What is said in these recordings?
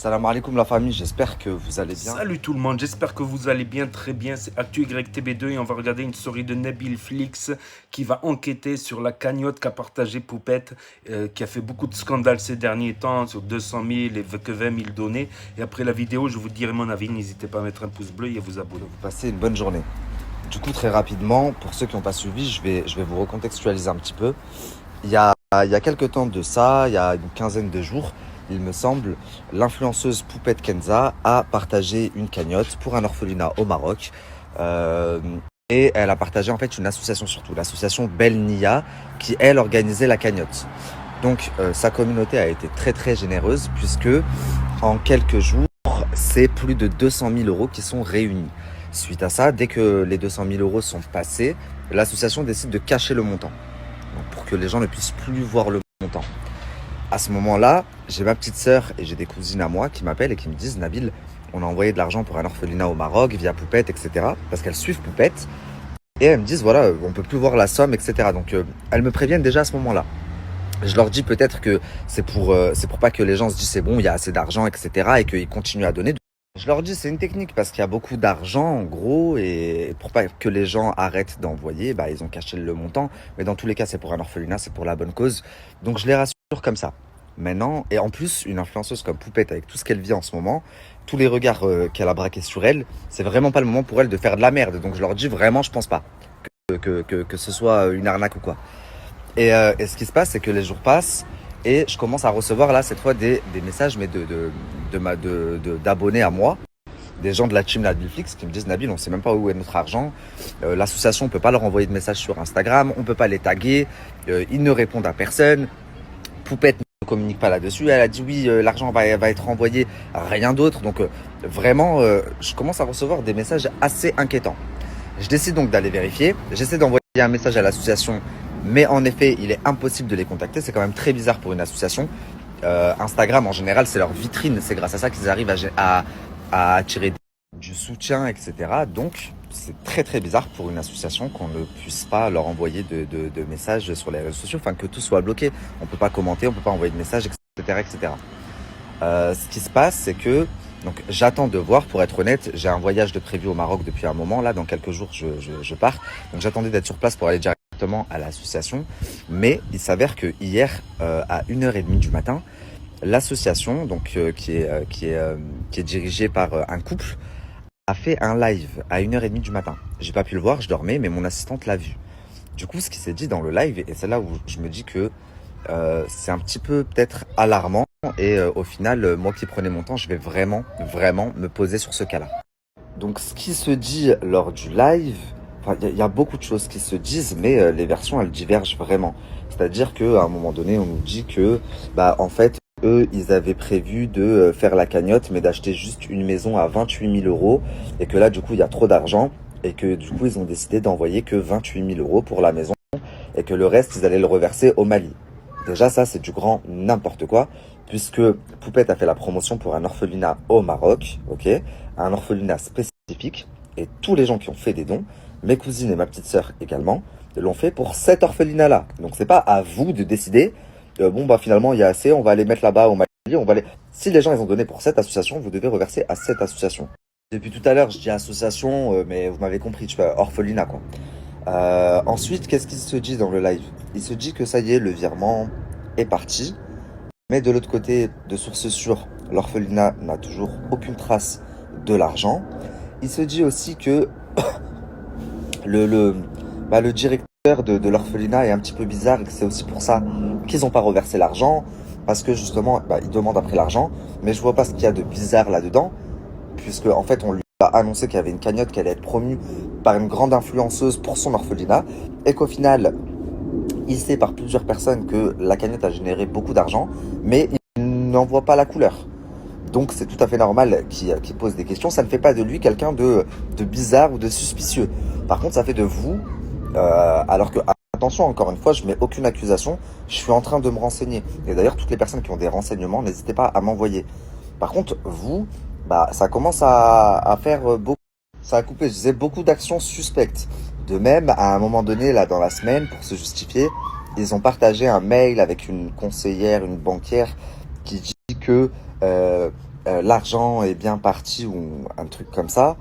Salam alaikum la famille, j'espère que vous allez bien. Salut tout le monde, j'espère que vous allez bien, très bien. C'est ActuYTB2 et on va regarder une story de Nabil Flix qui va enquêter sur la cagnotte qu'a partagée Poupette, qui a fait beaucoup de scandales ces derniers temps, sur 200 000 et que 20 000 donnés. Et après la vidéo, je vous dirai mon avis. N'hésitez pas à mettre un pouce bleu et à vous abonner. Vous passez une bonne journée. Du coup, très rapidement, pour ceux qui n'ont pas suivi, je vais vous recontextualiser un petit peu. Il y a quelques temps de ça, il y a une quinzaine de jours, il me semble, l'influenceuse Poupette Kenza a partagé une cagnotte pour un orphelinat au Maroc. Euh, et elle a partagé en fait une association surtout, l'association Belle Nia, qui elle organisait la cagnotte. Donc sa communauté a été très très généreuse puisque en quelques jours, c'est plus de 200 000 euros qui sont réunis. Suite à ça, dès que les 200 000 euros sont passés, l'association décide de cacher le montant, donc pour que les gens ne puissent plus voir le montant. À ce moment-là, j'ai ma petite sœur et j'ai des cousines à moi qui m'appellent et qui me disent: Nabil, on a envoyé de l'argent pour un orphelinat au Maroc via Poupette, etc. Parce qu'elles suivent Poupette. Et elles me disent: voilà, on peut plus voir la somme, etc. Donc elles me préviennent déjà à ce moment-là. Je leur dis peut-être que c'est pour pas que les gens se disent c'est bon, il y a assez d'argent, etc. et qu'ils continuent à donner. Je leur dis c'est une technique parce qu'il y a beaucoup d'argent en gros et pour pas que les gens arrêtent d'envoyer, bah ils ont caché le montant. Mais dans tous les cas c'est pour un orphelinat, c'est pour la bonne cause. Donc je les rassure comme ça. Maintenant, et en plus une influenceuse comme Poupette avec tout ce qu'elle vit en ce moment, tous les regards qu'elle a braqués sur elle, c'est vraiment pas le moment pour elle de faire de la merde. Donc je leur dis vraiment je pense pas que ce soit une arnaque ou quoi. Et ce qui se passe, c'est que les jours passent et je commence à recevoir là cette fois des messages mais d'abonnés à moi, des gens de la team Netflix qui me disent: Nabil, on sait même pas où est notre argent, l'association on peut pas leur envoyer de messages sur Instagram, on peut pas les taguer, ils ne répondent à personne, Poupette ne communique pas là-dessus, elle a dit oui, l'argent va être envoyé, rien d'autre. Donc vraiment je commence à recevoir des messages assez inquiétants. Je décide donc d'aller vérifier, j'essaie d'envoyer un message à l'association, mais en effet, il est impossible de les contacter. C'est quand même très bizarre pour une association. Instagram, en général, c'est leur vitrine. C'est grâce à ça qu'ils arrivent à attirer du soutien, etc. Donc, c'est très très bizarre pour une association qu'on ne puisse pas leur envoyer de messages sur les réseaux sociaux. Enfin, que tout soit bloqué. On ne peut pas commenter, on ne peut pas envoyer de messages, etc. etc. Ce qui se passe, c'est que donc j'attends de voir. Pour être honnête, j'ai un voyage de prévu au Maroc depuis un moment. Là, dans quelques jours, je pars. Donc j'attendais d'être sur place pour aller directement à l'association. Mais il s'avère que hier, à 1h30 du matin, l'association, donc qui est dirigée par un couple, a fait un live à 1h30 du matin. J'ai pas pu le voir, je dormais, mais mon assistante l'a vu. Du coup, ce qui s'est dit dans le live, et c'est là où je me dis que c'est un petit peu peut-être alarmant. Et au final, moi qui prenais mon temps, je vais vraiment, vraiment me poser sur ce cas-là. Donc ce qui se dit lors du live, enfin, il y a beaucoup de choses qui se disent, mais les versions, elles divergent vraiment. C'est-à-dire qu'à un moment donné, on nous dit que, bah, en fait, eux, ils avaient prévu de faire la cagnotte, mais d'acheter juste une maison à 28 000 euros, et que là, du coup, il y a trop d'argent, et que du coup, ils ont décidé d'envoyer que 28 000 euros pour la maison, et que le reste, ils allaient le reverser au Mali. Déjà, ça, c'est du grand n'importe quoi, puisque Poupette a fait la promotion pour un orphelinat au Maroc, ok, un orphelinat spécifique, et tous les gens qui ont fait des dons, mes cousines et ma petite sœur également, l'ont fait pour cet orphelinat-là. Donc, c'est pas à vous de décider, bon, bah, finalement, il y a assez, on va aller mettre là-bas au Mali, on va aller... Si les gens, ils ont donné pour cette association, vous devez reverser à cette association. Depuis tout à l'heure, je dis association, mais vous m'avez compris, tu vois, orphelinat, quoi. Ensuite, qu'est-ce qui se dit dans le live? Il se dit que ça y est, le virement est parti. Mais de l'autre côté, de sources sûres, l'orphelinat n'a toujours aucune trace de l'argent. Il se dit aussi que le directeur de l'orphelinat est un petit peu bizarre et que c'est aussi pour ça qu'ils n'ont pas reversé l'argent. Parce que justement, ils demandent après l'argent. Mais je vois pas ce qu'il y a de bizarre là-dedans. Puisque en fait, on lui a annoncé qu'il y avait une cagnotte qui allait être promue par une grande influenceuse pour son orphelinat. Et qu'au final, il sait par plusieurs personnes que la cagnotte a généré beaucoup d'argent, mais il n'en voit pas la couleur. Donc c'est tout à fait normal qu'il pose des questions. Ça ne fait pas de lui quelqu'un de bizarre ou de suspicieux. Par contre, ça fait de vous, alors que, attention, encore une fois, je mets aucune accusation, je suis en train de me renseigner. Et d'ailleurs, toutes les personnes qui ont des renseignements, n'hésitez pas à m'envoyer. Par contre, vous, ça commence à faire beaucoup. Ça a coupé, je disais, beaucoup d'actions suspectes. De même, à un moment donné, là, dans la semaine, pour se justifier, ils ont partagé un mail avec une conseillère, une banquière, qui dit que l'argent est bien parti ou un truc comme ça,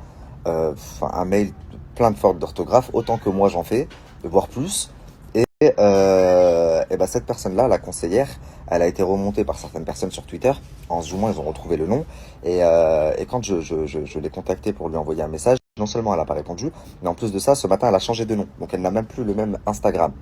un mail plein de fautes d'orthographe, autant que moi j'en fais, voire plus. Et bah, cette personne-là, la conseillère, elle a été remontée par certaines personnes sur Twitter. En zoomant, ils ont retrouvé le nom. Et quand je l'ai contactée pour lui envoyer un message, non seulement elle n'a pas répondu, mais en plus de ça, ce matin, elle a changé de nom. Donc elle n'a même plus le même Instagram.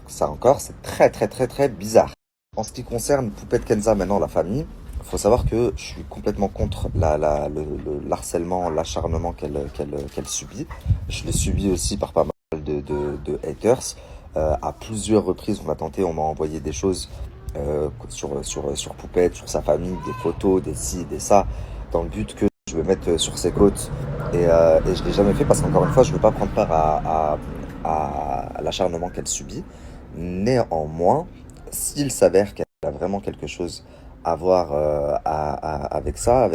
Ça encore, c'est très très très très bizarre. En ce qui concerne Poupette Kenza, maintenant la famille, il faut savoir que je suis complètement contre le harcèlement, l'acharnement qu'elle subit. Je l'ai subi aussi par pas mal de haters. À plusieurs reprises, on m'a envoyé des choses sur Poupette, sur sa famille, des photos, des ci, des ça, dans le but que je me mette sur ses côtes. Et je l'ai jamais fait parce qu'encore une fois, je ne veux pas prendre part à l'acharnement qu'elle subit. Néanmoins, s'il s'avère qu'elle a vraiment quelque chose à voir avec ça,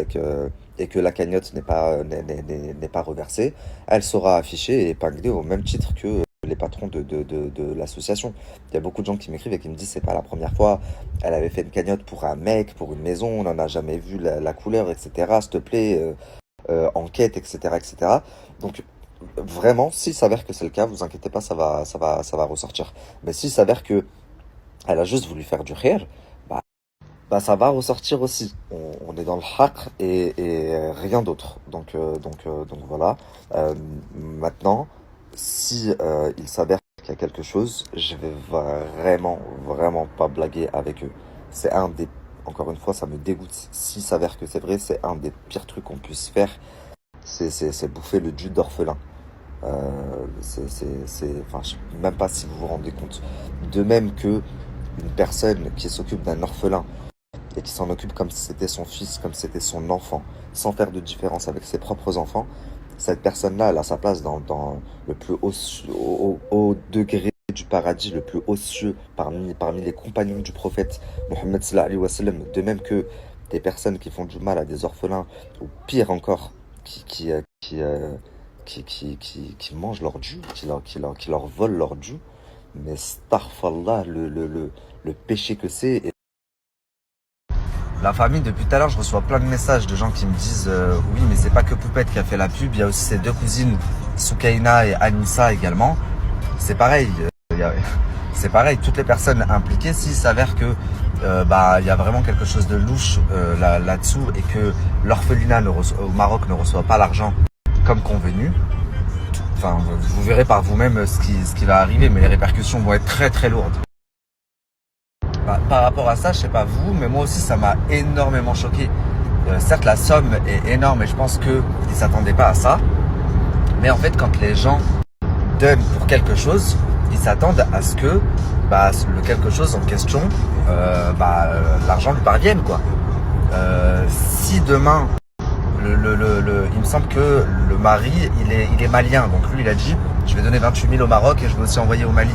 et que la cagnotte n'est pas reversée, elle sera affichée et épinglée au même titre que les patrons de l'association. Il y a beaucoup de gens qui m'écrivent et qui me disent c'est pas la première fois, elle avait fait une cagnotte pour un mec, pour une maison, on n'en a jamais vu la couleur, etc. S'il te plaît, enquête, etc., etc. Donc vraiment, s'il s'avère que c'est le cas, vous inquiétez pas, ça va ressortir. Mais s'il s'avère que elle a juste voulu faire du rire, bah ça va ressortir aussi. On est dans le haqq et rien d'autre. Donc voilà. Maintenant, si il s'avère qu'il y a quelque chose, je vais vraiment pas blaguer avec eux. C'est encore une fois, ça me dégoûte. S'il s'avère que c'est vrai, c'est un des pires trucs qu'on puisse faire. C'est bouffer le jus d'orphelin. Enfin, je sais même pas si vous vous rendez compte. De même que une personne qui s'occupe d'un orphelin et qui s'en occupe comme si c'était son fils, comme si c'était son enfant, sans faire de différence avec ses propres enfants, cette personne-là, elle a sa place dans le plus haut degré du paradis, le plus haut cieux, parmi les compagnons du prophète Mohammed sallallahu alayhi wa sallam. De même que des personnes qui font du mal à des orphelins, ou pire encore, qui mangent leur dû, qui leur volent leur dû. Mais astaghfirullah, le péché que c'est. La famille, depuis tout à l'heure, je reçois plein de messages de gens qui me disent oui, mais c'est pas que Poupette qui a fait la pub, il y a aussi ses deux cousines, Soukaina et Anissa également. C'est pareil, c'est pareil, toutes les personnes impliquées, s'il s'avère que il y a vraiment quelque chose de louche là-dessous et que l'orphelinat au Maroc ne reçoit pas l'argent comme convenu, enfin, vous verrez par vous-même ce qui va arriver, mais les répercussions vont être très très lourdes. Par rapport à ça, je sais pas vous, mais moi aussi ça m'a énormément choqué. Certes, la somme est énorme et je pense qu'ils ne s'attendaient pas à ça. Mais en fait, quand les gens donnent pour quelque chose, ils s'attendent à ce que le quelque chose en question, l'argent lui parvienne, quoi. Si demain, il me semble que le mari, il est malien. Donc lui, il a dit, je vais donner 28 000 au Maroc et je vais aussi envoyer au Mali.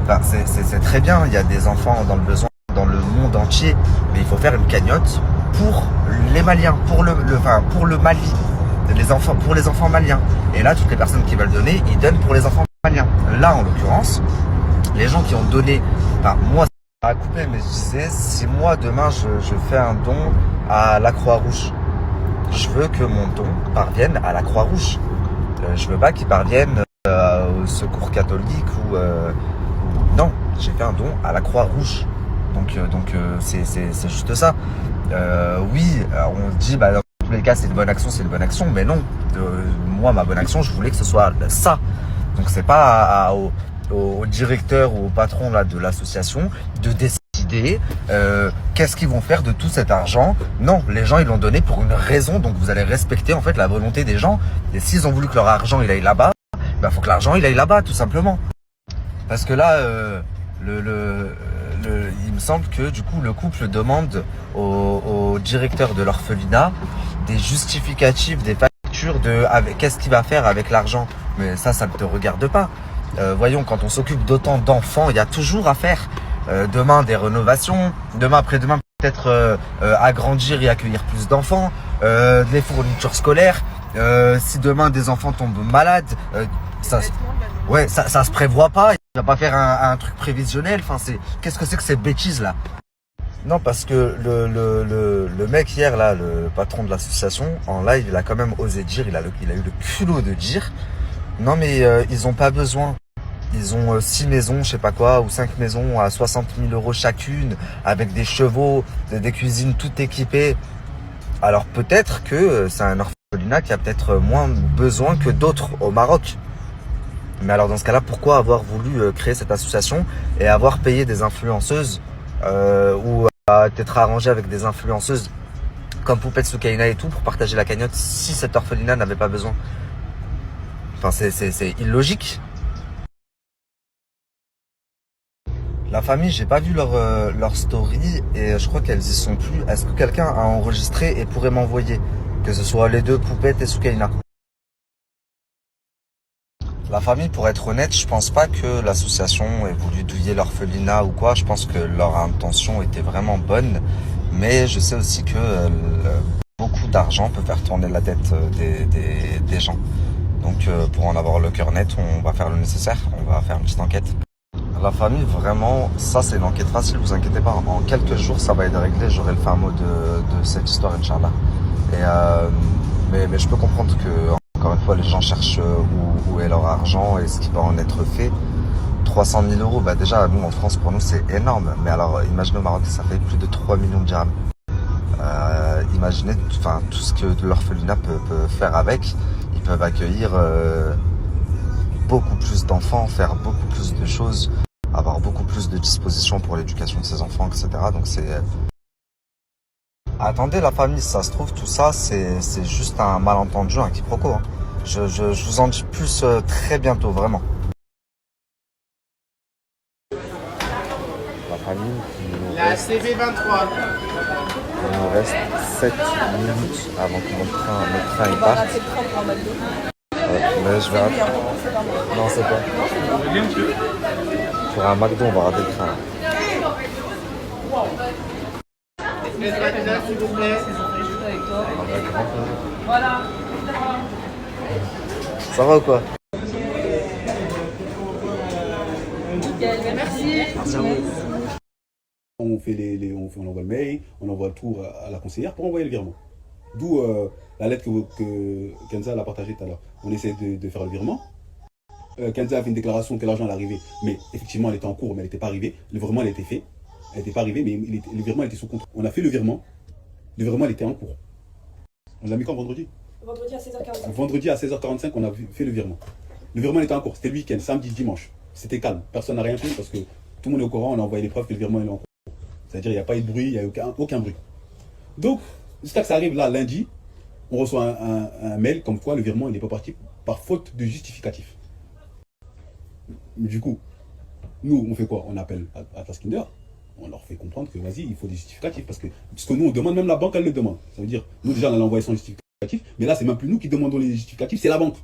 Enfin, c'est très bien, il y a des enfants dans le besoin dans le monde entier, mais il faut faire une cagnotte pour les Maliens, pour le Mali, pour les enfants maliens. Et là, toutes les personnes qui veulent donner, ils donnent pour les enfants maliens. Là, en l'occurrence, les gens qui ont donné, moi, ça a coupé, mais je disais, si moi, demain, je fais un don à la Croix-Rouge, je veux que mon don parvienne à la Croix-Rouge. Je veux pas qu'il parvienne au Secours catholique ou non, j'ai fait un don à la Croix-Rouge. Donc c'est juste ça. Oui, on dit dans tous les cas c'est une bonne action, mais non. Moi, ma bonne action, je voulais que ce soit ça. Donc c'est pas au directeur ou au patron là de l'association de décider qu'est-ce qu'ils vont faire de tout cet argent. Non, les gens ils l'ont donné pour une raison, donc vous allez respecter en fait la volonté des gens. Et s'ils ont voulu que leur argent il aille là-bas, faut que l'argent il aille là-bas tout simplement. Parce que là, il me semble que du coup le couple demande au directeur de l'orphelinat des justificatifs, des factures qu'est-ce qu'il va faire avec l'argent. Mais ça ne te regarde pas. Voyons, quand on s'occupe d'autant d'enfants, il y a toujours à faire. Demain des rénovations, demain après-demain peut-être agrandir et accueillir plus d'enfants, des fournitures scolaires. Si demain des enfants tombent malades, ça se prévoit pas. Il va pas faire un truc prévisionnel. Enfin, qu'est-ce que c'est que ces bêtises là? Non, parce que le mec hier, là, le patron de l'association, en live, il a quand même osé dire, il a eu le culot de dire, non mais ils ont pas besoin. Ils ont 6 maisons, je sais pas quoi, ou 5 maisons à 60 000 euros chacune, avec des chevaux, des cuisines toutes équipées. Alors peut-être que c'est un orphelinat qui a peut-être moins besoin que d'autres au Maroc. Mais alors dans ce cas-là, pourquoi avoir voulu créer cette association et avoir payé des influenceuses ou être arrangé avec des influenceuses comme Poupette Soukaina et tout pour partager la cagnotte si cet orphelinat n'avait pas besoin? Enfin, c'est illogique. La famille, j'ai pas vu leur story et je crois qu'elles y sont plus. Est-ce que quelqu'un a enregistré et pourrait m'envoyer? Que ce soit les deux, Poupette et Soukaina. La famille, pour être honnête, je pense pas que l'association ait voulu douiller l'orphelinat ou quoi. Je pense que leur intention était vraiment bonne. Mais je sais aussi que beaucoup d'argent peut faire tourner la tête des gens. Donc pour en avoir le cœur net, on va faire le nécessaire. On va faire une petite enquête. La famille, vraiment, ça c'est une enquête facile, vous inquiétez pas. En quelques jours, ça va être réglé. J'aurai le fin mot de cette histoire, Inch'Allah. Mais je peux comprendre que, encore une fois, les gens cherchent où est leur argent et ce qui va en être fait. 300 000 euros, bah déjà, nous en France, pour nous, c'est énorme. Mais alors, imaginez au Maroc, ça fait plus de 3 millions de dirhams. Imaginez tout ce que l'orphelinat peut faire avec. Ils peuvent accueillir beaucoup plus d'enfants, faire beaucoup plus de choses, avoir beaucoup plus de dispositions pour l'éducation de ses enfants, etc. Donc c'est... Attendez la famille, ça se trouve, tout ça, c'est juste un malentendu, un quiproquo. Hein. Je vous en dis plus très bientôt, vraiment. La famille, La CV23. il nous reste 7 minutes avant que notre train il parte. Mais je vais rater. Non, c'est pas. Pour un McDo, on va rater le train. S'il vous plaît. Avec grand plaisir. Ça va ou quoi? Merci à vous. On fait on envoie le mail, on envoie tout à la conseillère pour envoyer le virement. D'où la lettre que Kenza a partagée tout à l'heure. On essaie de faire le virement. Kenza a fait une déclaration que l'argent est arrivé, mais effectivement elle était en cours, mais elle n'était pas arrivée. Le virement elle était fait, elle n'était pas arrivée, mais le virement était sous contrôle. On a fait le virement elle était en cours. On l'a mis quand vendredi? Vendredi à 16h45. Vendredi à 16h45, on a fait le virement. Le virement était en cours, c'était le week-end, samedi, dimanche. C'était calme, personne n'a rien fait parce que tout le monde est au courant, on a envoyé les preuves que le virement est en cours. C'est-à-dire il n'y a pas eu de bruit, il n'y a eu aucun bruit. Donc, jusqu'à que ça arrive là, lundi, on reçoit un mail comme quoi le virement n'est pas parti par faute de justificatif. Du coup, nous, on fait quoi? On appelle Atlas Kinder, on leur fait comprendre que vas-y, il faut des justificatifs. Parce que nous, on demande, même la banque, elle le demande. Ça veut dire, nous déjà, on allait envoyer son justificatif, mais là, c'est même plus nous qui demandons les justificatifs, c'est la banque.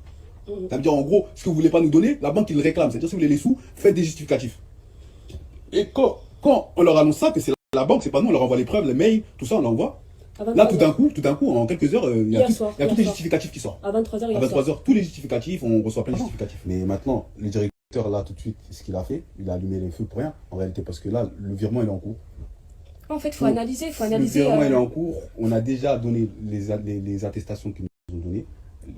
Ça veut dire, en gros, ce que vous ne voulez pas nous donner, la banque, il le réclame. C'est-à-dire, si vous voulez les sous, faites des justificatifs. Et quand on leur annonce ça, que c'est la banque, c'est pas nous, on leur envoie les preuves, les mails, tout ça, on l'envoie. Là, tout d'un coup, en quelques heures, il y a tous les justificatifs qui sortent. À 23h, À 23h, tous les justificatifs, on reçoit plein de justificatifs. Mais maintenant, le directeur, là, tout de suite, ce qu'il a fait, il a allumé les feux pour rien, en réalité, parce que là, le virement, il est en cours. En fait, il faut analyser. Le virement, il est en cours. On a déjà donné les attestations qu'ils nous ont données,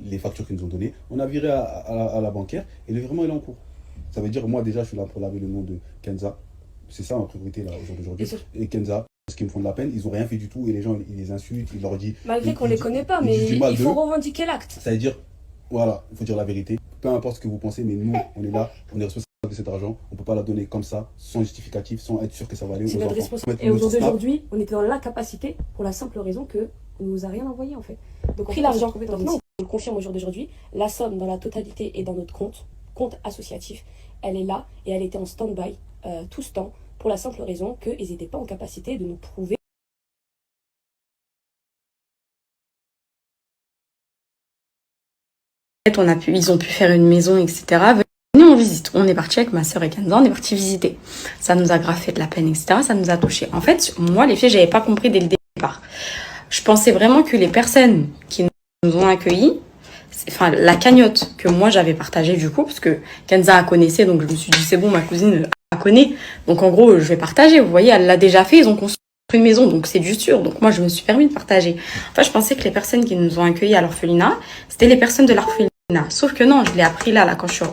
les factures qu'ils nous ont données. On a viré à la banquière et le virement, il est en cours. Ça veut dire, moi, déjà, je suis là pour laver le nom de Kenza. C'est ça ma priorité là aujourd'hui. Et Kenza, parce qu'ils me font de la peine, ils n'ont rien fait du tout et les gens ils les insultent, ils leur disent. Malgré qu'on ne les connaît pas, mais il faut revendiquer l'acte. Ça veut dire, voilà, il faut dire la vérité. Peu importe ce que vous pensez, mais nous, on est là, on est responsable de cet argent. On ne peut pas la donner comme ça, sans justificatif, sans être sûr que ça va aller aux enfants. C'est notre responsabilité. Et aujourd'hui, on était dans l'incapacité pour la simple raison qu'on ne nous a rien envoyé en fait. Donc on a pris l'argent. Maintenant, on le confirme au jour d'aujourd'hui. La somme dans la totalité est dans notre compte associatif. Elle est là et elle était en stand-by tout ce temps pour la simple raison qu'ils n'étaient pas en capacité de nous prouver. Ils ont pu faire une maison, etc. Venez, on visite. On est parti avec ma soeur et Kenza, on est parti visiter. Ça nous a grave fait de la peine, etc. Ça nous a touché. En fait, moi, les filles, j'avais pas compris dès le départ. Je pensais vraiment que les personnes qui nous ont accueillis, enfin, la cagnotte que moi j'avais partagée du coup, parce que Kenza la connaissait, donc je me suis dit, c'est bon, ma cousine la connaît. Donc en gros, je vais partager. Vous voyez, elle l'a déjà fait, ils ont construit une maison, donc c'est du sûr. Donc moi, je me suis permis de partager. Enfin, je pensais que les personnes qui nous ont accueillis à l'orphelinat, c'était les personnes de l'orphelinat. Sauf que non, je l'ai appris là, quand je suis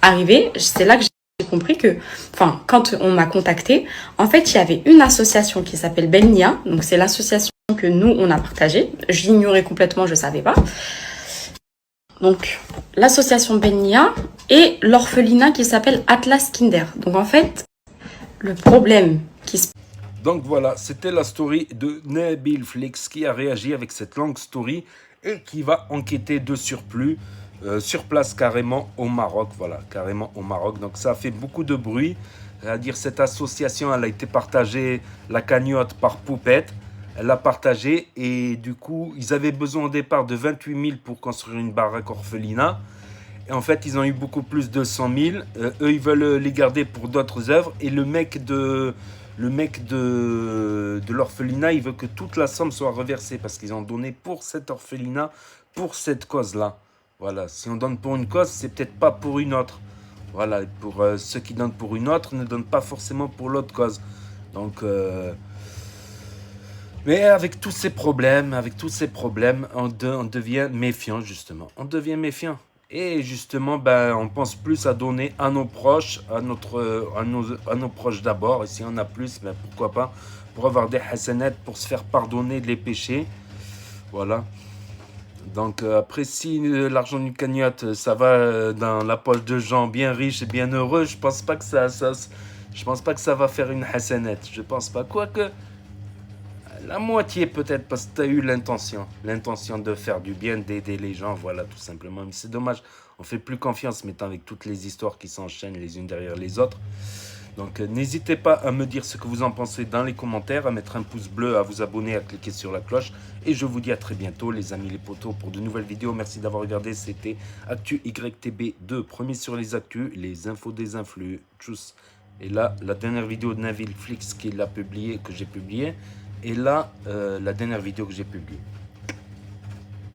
arrivée. C'est là que j'ai compris que, enfin, quand on m'a contactée, en fait, il y avait une association qui s'appelle Bennia. Donc c'est l'association que nous, on a partagée. J'ignorais complètement, je savais pas. Donc, l'association Bennia et l'orphelinat qui s'appelle Atlas Kinder. Donc en fait, le problème qui se Donc voilà, c'était la story de Nabil Flix qui a réagi avec cette longue story et qui va enquêter de surplus sur place carrément au Maroc. Voilà, carrément au Maroc. Donc ça a fait beaucoup de bruit. C'est-à-dire cette association, elle a été partagée, la cagnotte par Poupette. Elle l'a partagée et du coup, ils avaient besoin au départ de 28 000 pour construire une baraque orphelinat. Et en fait, ils ont eu beaucoup plus de 100 000. Eux, ils veulent les garder pour d'autres œuvres. Et le mec de l'orphelinat, il veut que toute la somme soit reversée parce qu'ils ont donné pour cet orphelinat, pour cette cause-là. Voilà, si on donne pour une cause, c'est peut-être pas pour une autre. Voilà, pour ceux qui donnent pour une autre, ne donnent pas forcément pour l'autre cause. Donc, mais avec tous ces problèmes, on devient méfiant, justement. On devient méfiant. Et justement, ben, on pense plus à donner à nos proches, à nos proches d'abord. Et si on a plus, ben, pourquoi pas, pour avoir des hasanettes, pour se faire pardonner les péchés. Voilà. Donc après, si l'argent du cagnotte, ça va dans la poche de gens bien riches et bien heureux, je pense pas que je pense pas que ça va faire une hasanette. Je pense pas. Quoique, la moitié peut-être parce que tu as eu l'intention de faire du bien, d'aider les gens, voilà, tout simplement. Mais c'est dommage, on fait plus confiance maintenant avec toutes les histoires qui s'enchaînent les unes derrière les autres. Donc n'hésitez pas à me dire ce que vous en pensez dans les commentaires, à mettre un pouce bleu, à vous abonner, à cliquer sur la cloche. Et je vous dis à très bientôt les amis les potos pour de nouvelles vidéos. Merci d'avoir regardé, c'était Actu YTB2, premier sur les actus, les infos des influx. Tchuss. Et là, la dernière vidéo de Nabil Flix que j'ai publiée. Et là, la dernière vidéo que j'ai publiée.